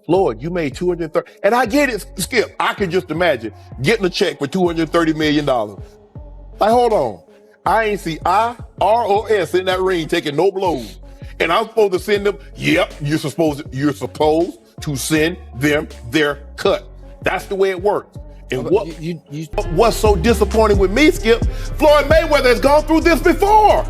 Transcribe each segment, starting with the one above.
Floyd, you made 230, and I get it, Skip. I can just imagine getting a check for $230 million. Like, hold on. I ain't see I, R, or S in that ring taking no blows. And I'm supposed to send them, yep, you're supposed to send them their cut. That's the way it works. And what's so disappointing with me, Skip, Floyd Mayweather has gone through this before.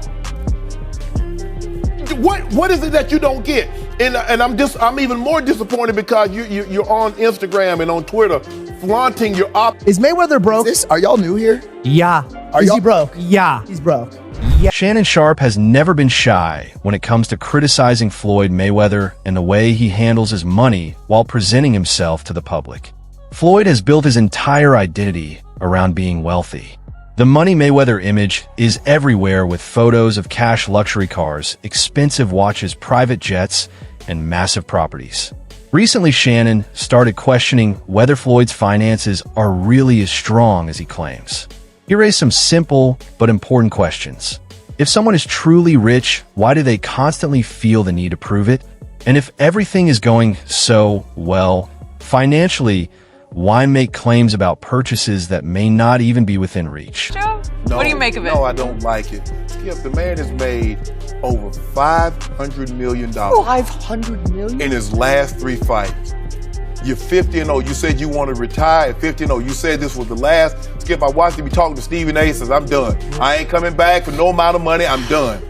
What is it that you don't get? And I'm even more disappointed because you're on Instagram and on Twitter flaunting your Is Mayweather broke? Are y'all new here? Yeah. Is he broke? Yeah. He's broke. Yeah. Shannon Sharpe has never been shy when it comes to criticizing Floyd Mayweather and the way he handles his money while presenting himself to the public. Floyd has built his entire identity around being wealthy. The Money Mayweather image is everywhere with photos of cash luxury cars, expensive watches, private jets, and massive properties. Recently, Shannon started questioning whether Floyd's finances are really as strong as he claims. He raised some simple but important questions. If someone is truly rich, why do they constantly feel the need to prove it? And if everything is going so well financially, why make claims about purchases that may not even be within reach? Joe, what do you make of it? No, I don't like it. Skip, the man has made over $500 million. $500 million? In his last 3 fights. You're 50-0. You said you want to retire at 50-0. You said this was the last. Skip, I watched him be talking to Stephen A. Says, I'm done. I ain't coming back for no amount of money. I'm done.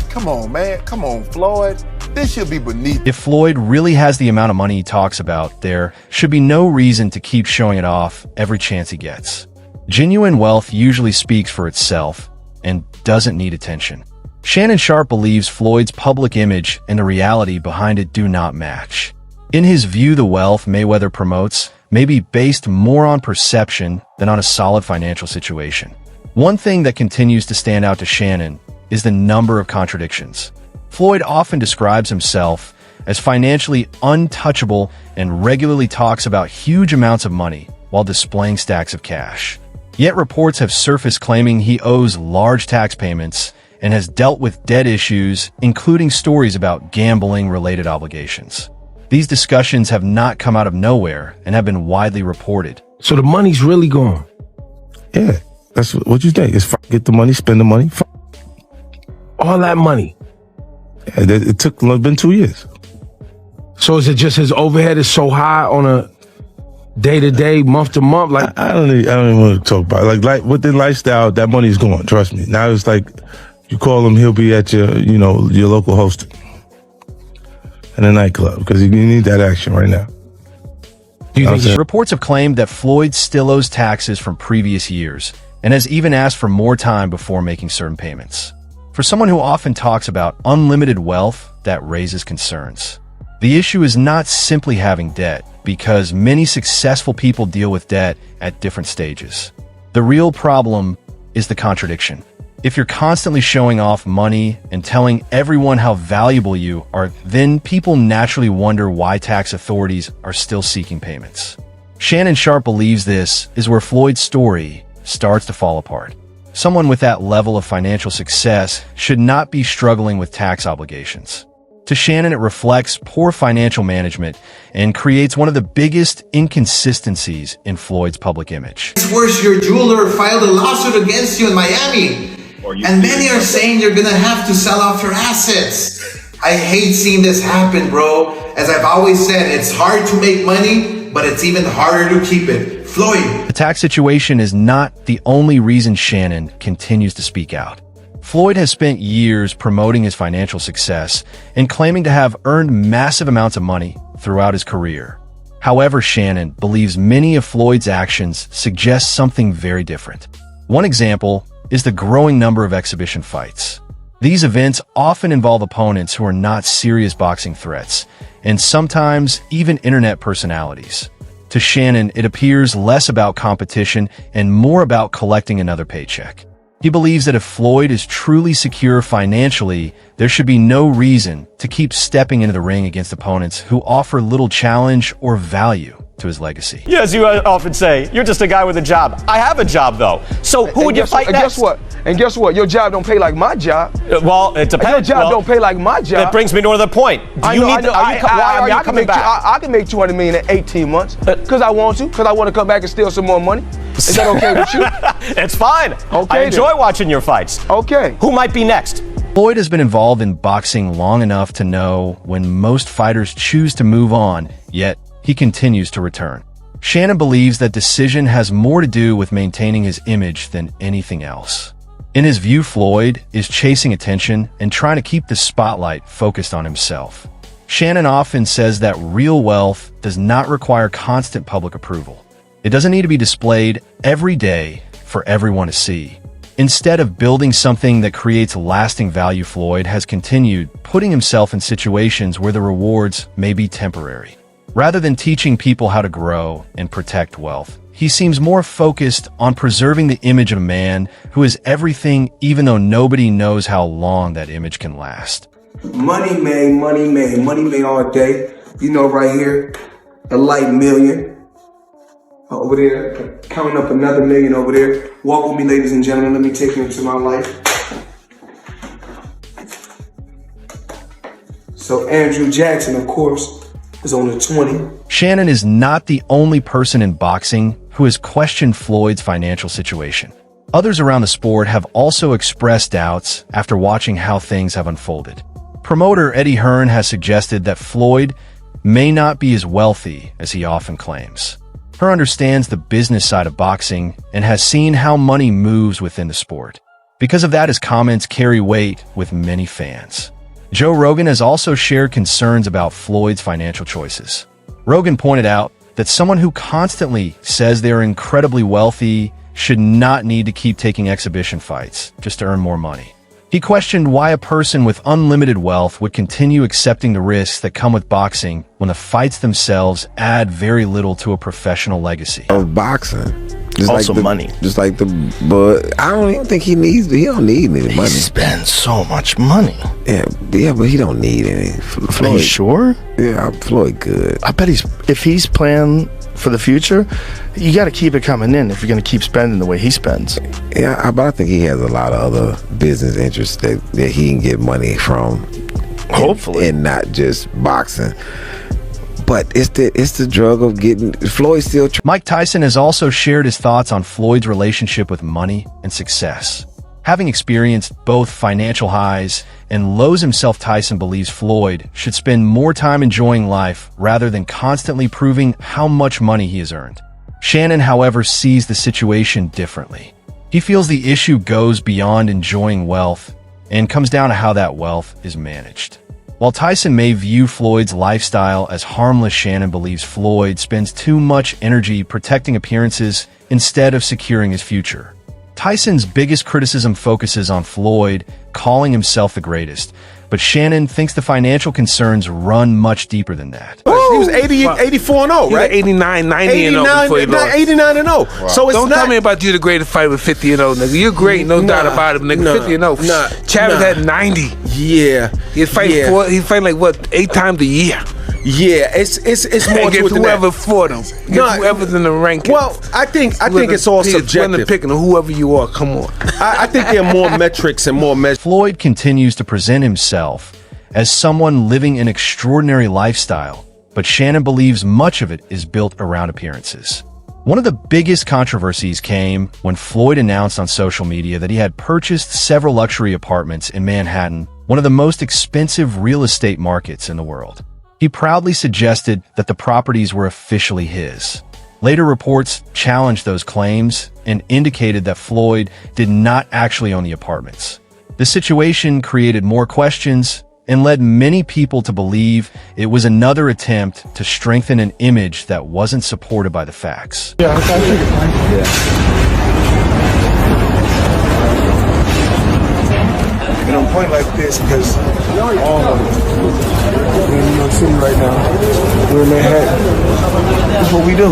Come on, man. Come on, Floyd. This should be beneath. If Floyd really has the amount of money he talks about, there should be no reason to keep showing it off every chance he gets. Genuine wealth usually speaks for itself and doesn't need attention. Shannon Sharpe believes Floyd's public image and the reality behind it do not match. In his view, the wealth Mayweather promotes may be based more on perception than on a solid financial situation. One thing that continues to stand out to Shannon is the number of contradictions. Floyd often describes himself as financially untouchable and regularly talks about huge amounts of money while displaying stacks of cash. Yet reports have surfaced claiming he owes large tax payments and has dealt with debt issues, including stories about gambling-related obligations. These discussions have not come out of nowhere and have been widely reported. So the money's really gone? Yeah, that's what you think. It's get the money, spend the money. All that money? Yeah, it's been 2 years. So is it just his overhead is so high on a day-to-day, month-to-month? Like I don't even want to talk about it. Like within lifestyle, that money's gone. Trust me. Now it's like you call him, he'll be at your local hosting in a nightclub because you need that action right now. Reports have claimed that Floyd still owes taxes from previous years and has even asked for more time before making certain payments. For someone who often talks about unlimited wealth, that raises concerns. The issue is not simply having debt, because many successful people deal with debt at different stages. The real problem is the contradiction. If you're constantly showing off money and telling everyone how valuable you are, then people naturally wonder why tax authorities are still seeking payments. Shannon Sharpe believes this is where Floyd's story starts to fall apart. Someone with that level of financial success should not be struggling with tax obligations. To Shannon, it reflects poor financial management and creates one of the biggest inconsistencies in Floyd's public image. It's worse, your jeweler filed a lawsuit against you in Miami, and many are saying you're gonna have to sell off your assets. I hate seeing this happen, bro. As I've always said, it's hard to make money, but it's even harder to keep it. Floyd. The tax situation is not the only reason Shannon continues to speak out. Floyd has spent years promoting his financial success and claiming to have earned massive amounts of money throughout his career. However, Shannon believes many of Floyd's actions suggest something very different. One example is the growing number of exhibition fights. These events often involve opponents who are not serious boxing threats, and sometimes even internet personalities. To Shannon, it appears less about competition and more about collecting another paycheck. He believes that if Floyd is truly secure financially, there should be no reason to keep stepping into the ring against opponents who offer little challenge or value. to his legacy. Yeah, as you often say, you're just a guy with a job. I have a job, though. So who would you fight next? And guess what? Your job don't pay like my job. Well, it depends. Your job don't pay like my job. That brings me to another point. Why are you coming back? I can make $200 million in 18 months because I want to. Because I want to come back and steal some more money. Is that okay with you? It's fine. Okay, I enjoy watching your fights. Okay. Who might be next? Floyd has been involved in boxing long enough to know when most fighters choose to move on, yet he continues to return. Shannon believes that decision has more to do with maintaining his image than anything else. In his view, Floyd is chasing attention and trying to keep the spotlight focused on himself. Shannon often says that real wealth does not require constant public approval. It doesn't need to be displayed every day for everyone to see. Instead of building something that creates lasting value, Floyd has continued putting himself in situations where the rewards may be temporary. Rather than teaching people how to grow and protect wealth, he seems more focused on preserving the image of a man who is everything, even though nobody knows how long that image can last. Money made all day. You know, right here, a light million. Over there, counting up another million over there. Walk with me, ladies and gentlemen. Let me take you into my life. So Andrew Jackson, of course, is on the 20. Shannon is not the only person in boxing who has questioned Floyd's financial situation. Others around the sport have also expressed doubts after watching how things have unfolded. Promoter Eddie Hearn has suggested that Floyd may not be as wealthy as he often claims. Hearn understands the business side of boxing and has seen how money moves within the sport. Because of that, his comments carry weight with many fans. Joe Rogan has also shared concerns about Floyd's financial choices. Rogan pointed out that someone who constantly says they are incredibly wealthy should not need to keep taking exhibition fights just to earn more money. He questioned why a person with unlimited wealth would continue accepting the risks that come with boxing when the fights themselves add very little to a professional legacy. Of boxing. Just Also like money. Just like but I don't even think he don't need any money. He spends so much money. Yeah, but he don't need any. Floyd, Are you sure? Yeah, Floyd good. I bet if he's planning for the future, you got to keep it coming in if you're going to keep spending the way he spends. Yeah, but I think he has a lot of other business interests that he can get money from. Hopefully. And not just boxing. But it's the drug of getting Floyd still. Mike Tyson has also shared his thoughts on Floyd's relationship with money and success. Having experienced both financial highs and lows himself, Tyson believes Floyd should spend more time enjoying life rather than constantly proving how much money he has earned. Shannon, however, sees the situation differently. He feels the issue goes beyond enjoying wealth and comes down to how that wealth is managed. While Tyson may view Floyd's lifestyle as harmless, Shannon believes Floyd spends too much energy protecting appearances instead of securing his future. Tyson's biggest criticism focuses on Floyd calling himself the greatest, but Shannon thinks the financial concerns run much deeper than that. He was 84 and 0, right? 89, 90 and 0 before he lost. 89 and 0. Wow. So it's Don't tell me about you the greatest fighter with 50 and 0, nigga. You're great, no doubt about it, nigga. 50 and 0. Chavez had 90. Yeah. He's fighting like what, 8 times a year. Yeah, it's more to it than whoever that. fought him. Whoever's in the ranking. Well, I think it's all subjective. Picking whoever you are, come on. I think there are more metrics and more measures. Floyd continues to present himself as someone living an extraordinary lifestyle, but Shannon believes much of it is built around appearances. One of the biggest controversies came when Floyd announced on social media that he had purchased several luxury apartments in Manhattan, one of the most expensive real estate markets in the world. He proudly suggested that the properties were officially his. Later reports challenged those claims and indicated that Floyd did not actually own the apartments. The situation created more questions and led many people to believe it was another attempt to strengthen an image that wasn't supported by the facts. Yeah, I think it's fine. And on point like this because all of it. We're in New York City right now. We're in Manhattan. That's what we do.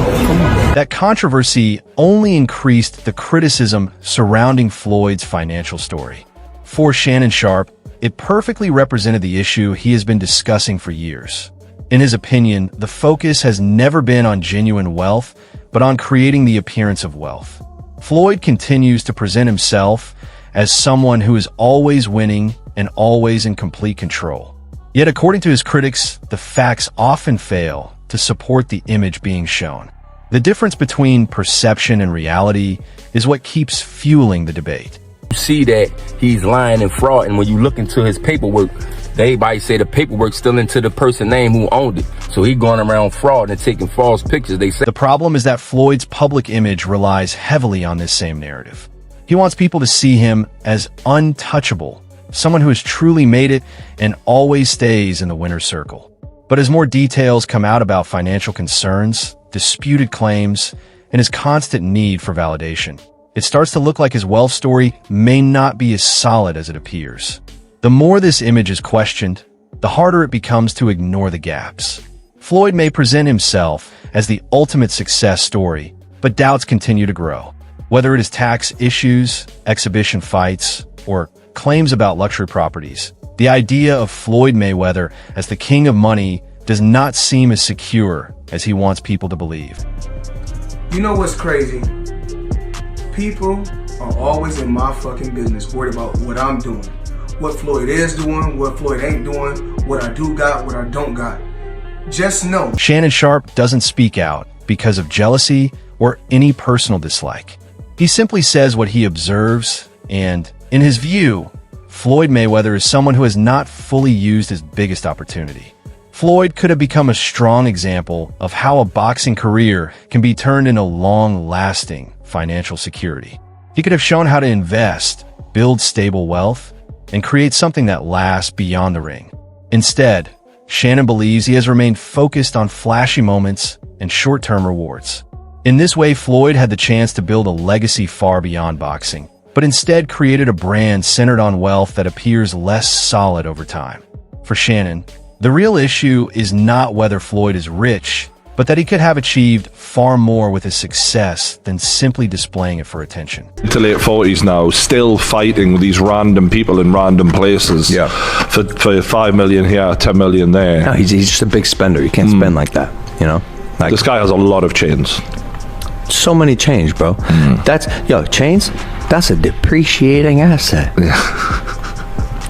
That controversy only increased the criticism surrounding Floyd's financial story. For Shannon Sharpe, it perfectly represented the issue he has been discussing for years. In his opinion, the focus has never been on genuine wealth, but on creating the appearance of wealth. Floyd continues to present himself as someone who is always winning and always in complete control. Yet, according to his critics, the facts often fail to support the image being shown. The difference between perception and reality is what keeps fueling the debate. You see that he's lying and fraud, and when you look into his paperwork, everybody say the paperwork's still into the person's name who owned it. So he going around fraud and taking false pictures. They say the problem is that Floyd's public image relies heavily on this same narrative. He wants people to see him as untouchable, someone who has truly made it and always stays in the winner's circle. But as more details come out about financial concerns, disputed claims, and his constant need for validation, it starts to look like his wealth story may not be as solid as it appears. The more this image is questioned, the harder it becomes to ignore the gaps. Floyd may present himself as the ultimate success story, but doubts continue to grow. Whether it is tax issues, exhibition fights, or claims about luxury properties, the idea of Floyd Mayweather as the king of money does not seem as secure as he wants people to believe. You know what's crazy? People are always in my fucking business, worried about what I'm doing, what Floyd is doing, what Floyd ain't doing, what I do got, what I don't got. Just know. Shannon Sharpe doesn't speak out because of jealousy or any personal dislike. He simply says what he observes, and in his view, Floyd Mayweather is someone who has not fully used his biggest opportunity. Floyd could have become a strong example of how a boxing career can be turned into long-lasting financial security. He could have shown how to invest, build stable wealth, and create something that lasts beyond the ring. Instead, Shannon believes he has remained focused on flashy moments and short-term rewards. In this way, Floyd had the chance to build a legacy far beyond boxing, but instead created a brand centered on wealth that appears less solid over time. For Shannon, the real issue is not whether Floyd is rich, but that he could have achieved far more with his success than simply displaying it for attention. To late 40s now, still fighting with these random people in random places. Yeah. For 5 million here, 10 million there. No, he's just a big spender. You can't spend like that, you know? Like, this guy has a lot of chains. So many chains, bro. Chains, that's a depreciating asset.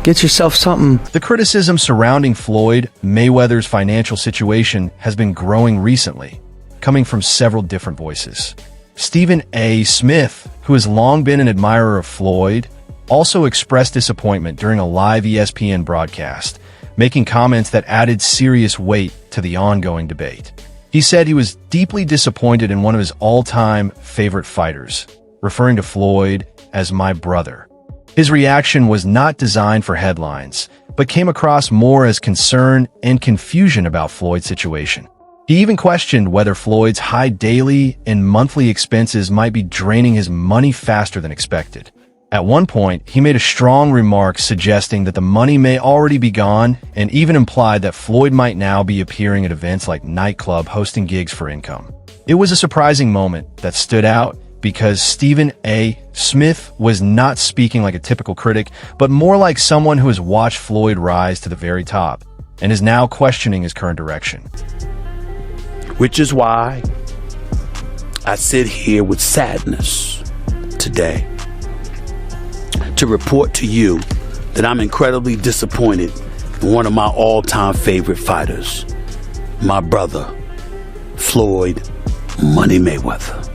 Get yourself something. The criticism surrounding Floyd Mayweather's financial situation has been growing recently, coming from several different voices. Stephen A. Smith, who has long been an admirer of Floyd, also expressed disappointment during a live ESPN broadcast, making comments that added serious weight to the ongoing debate. He said he was deeply disappointed in one of his all-time favorite fighters, referring to Floyd as "my brother." His reaction was not designed for headlines, but came across more as concern and confusion about Floyd's situation. He even questioned whether Floyd's high daily and monthly expenses might be draining his money faster than expected. At one point, he made a strong remark suggesting that the money may already be gone, and even implied that Floyd might now be appearing at events like nightclub hosting gigs for income. It was a surprising moment that stood out because Stephen A. Smith was not speaking like a typical critic, but more like someone who has watched Floyd rise to the very top and is now questioning his current direction. Which is why I sit here with sadness today to report to you that I'm incredibly disappointed in one of my all-time favorite fighters, my brother, Floyd Money Mayweather.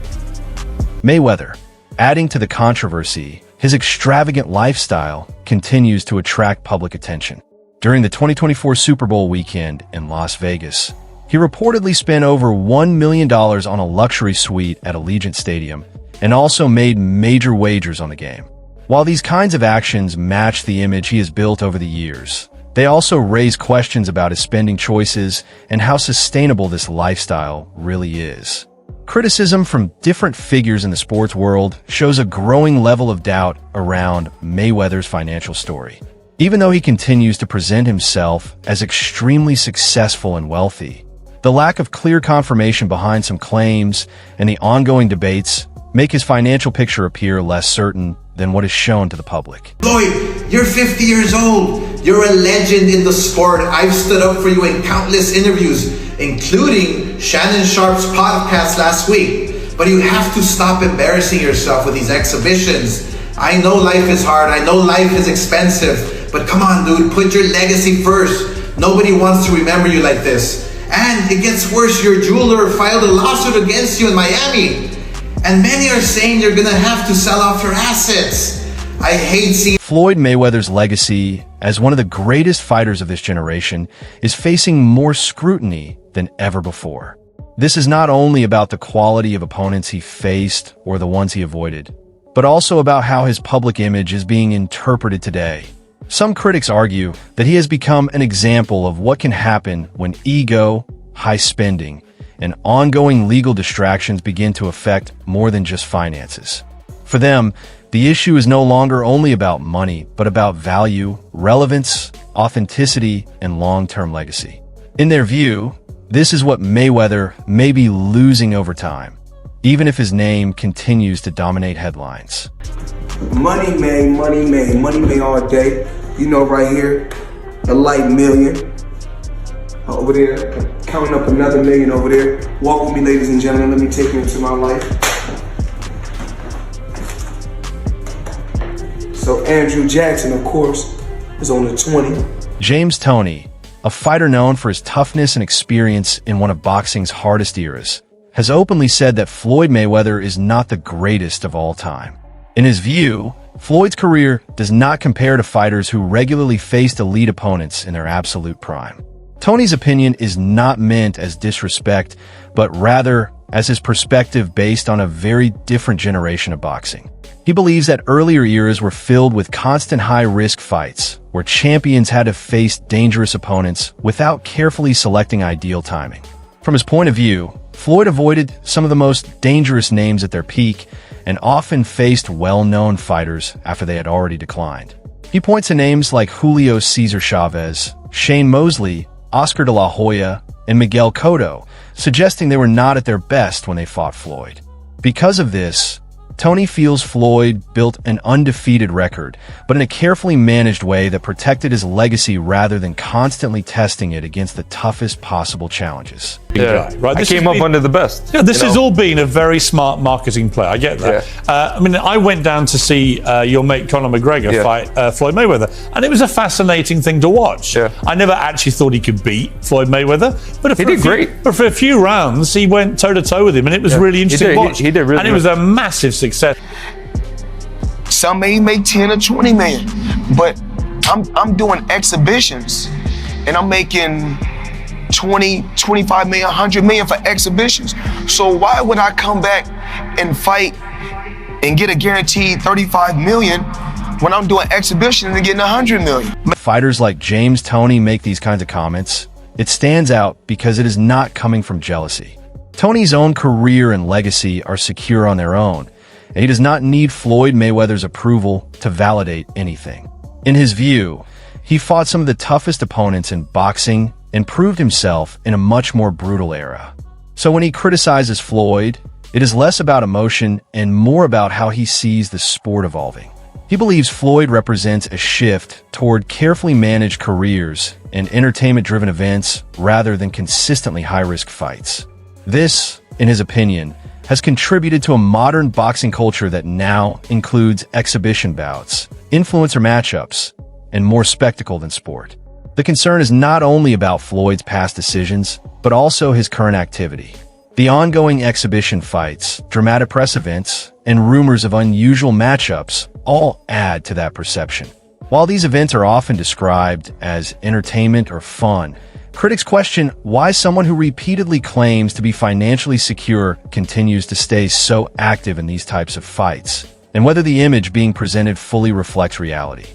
Mayweather, adding to the controversy, his extravagant lifestyle continues to attract public attention. During the 2024 Super Bowl weekend in Las Vegas, he reportedly spent over $1 million on a luxury suite at Allegiant Stadium and also made major wagers on the game. While these kinds of actions match the image he has built over the years, they also raise questions about his spending choices and how sustainable this lifestyle really is. Criticism from different figures in the sports world shows a growing level of doubt around Mayweather's financial story. Even though he continues to present himself as extremely successful and wealthy, the lack of clear confirmation behind some claims and the ongoing debates make his financial picture appear less certain than what is shown to the public. Floyd, you're 50 years old. You're a legend in the sport. I've stood up for you in countless interviews, including Shannon Sharpe's podcast last week. But you have to stop embarrassing yourself with these exhibitions. I know life is hard. I know life is expensive. But come on, dude, put your legacy first. Nobody wants to remember you like this. And it gets worse. Your jeweler filed a lawsuit against you in Miami. And many are saying you're gonna have to sell off your assets. I hate seeing Floyd Mayweather's legacy as one of the greatest fighters of this generation is facing more scrutiny than ever before. This is not only about the quality of opponents he faced or the ones he avoided, but also about how his public image is being interpreted today. Some critics argue that he has become an example of what can happen when ego, high spending, and ongoing legal distractions begin to affect more than just finances. For them, the issue is no longer only about money, but about value, relevance, authenticity, and long-term legacy. In their view, this is what Mayweather may be losing over time, even if his name continues to dominate headlines. Money made all day. You know, right here, a light million. Over there, counting up another million over there. Walk with me, ladies and gentlemen. Let me take you into my life. So Andrew Jackson, of course, is on the 20. James Toney, a fighter known for his toughness and experience in one of boxing's hardest eras, has openly said that Floyd Mayweather is not the greatest of all time. In his view, Floyd's career does not compare to fighters who regularly faced elite opponents in their absolute prime. Toney's opinion is not meant as disrespect, but rather as his perspective based on a very different generation of boxing. He believes that earlier eras were filled with constant high-risk fights, where champions had to face dangerous opponents without carefully selecting ideal timing. From his point of view, Floyd avoided some of the most dangerous names at their peak and often faced well-known fighters after they had already declined. He points to names like Julio Cesar Chavez, Shane Mosley, Oscar de la Hoya, and Miguel Cotto, suggesting they were not at their best when they fought Floyd. Because of this, Toney feels Floyd built an undefeated record, but in a carefully managed way that protected his legacy rather than constantly testing it against the toughest possible challenges. Yeah, right. I came up under the best. Yeah, this has all been a very smart marketing play. I get that. Yeah. I mean, I went down to see your mate Conor McGregor fight Floyd Mayweather, and it was a fascinating thing to watch. Yeah. I never actually thought he could beat Floyd Mayweather, but He did great. But for a few rounds, he went toe-to-toe with him, and it was really interesting to watch. He did really and it was a massive success. Some may make 10 or 20 million, but I'm doing exhibitions, and I'm making 20, 25 million, 100 million for exhibitions. So why would I come back and fight and get a guaranteed 35 million when I'm doing exhibitions and getting 100 million? Fighters like James Toney make these kinds of comments. It stands out because it is not coming from jealousy. Toney's own career and legacy are secure on their own, and he does not need Floyd Mayweather's approval to validate anything. In his view, he fought some of the toughest opponents in boxing and proved himself in a much more brutal era. So when he criticizes Floyd, it is less about emotion and more about how he sees the sport evolving. He believes Floyd represents a shift toward carefully managed careers and entertainment-driven events rather than consistently high-risk fights. This, in his opinion, has contributed to a modern boxing culture that now includes exhibition bouts, influencer matchups, and more spectacle than sport. The concern is not only about Floyd's past decisions, but also his current activity. The ongoing exhibition fights, dramatic press events, and rumors of unusual matchups all add to that perception. While these events are often described as entertainment or fun, critics question why someone who repeatedly claims to be financially secure continues to stay so active in these types of fights, and whether the image being presented fully reflects reality.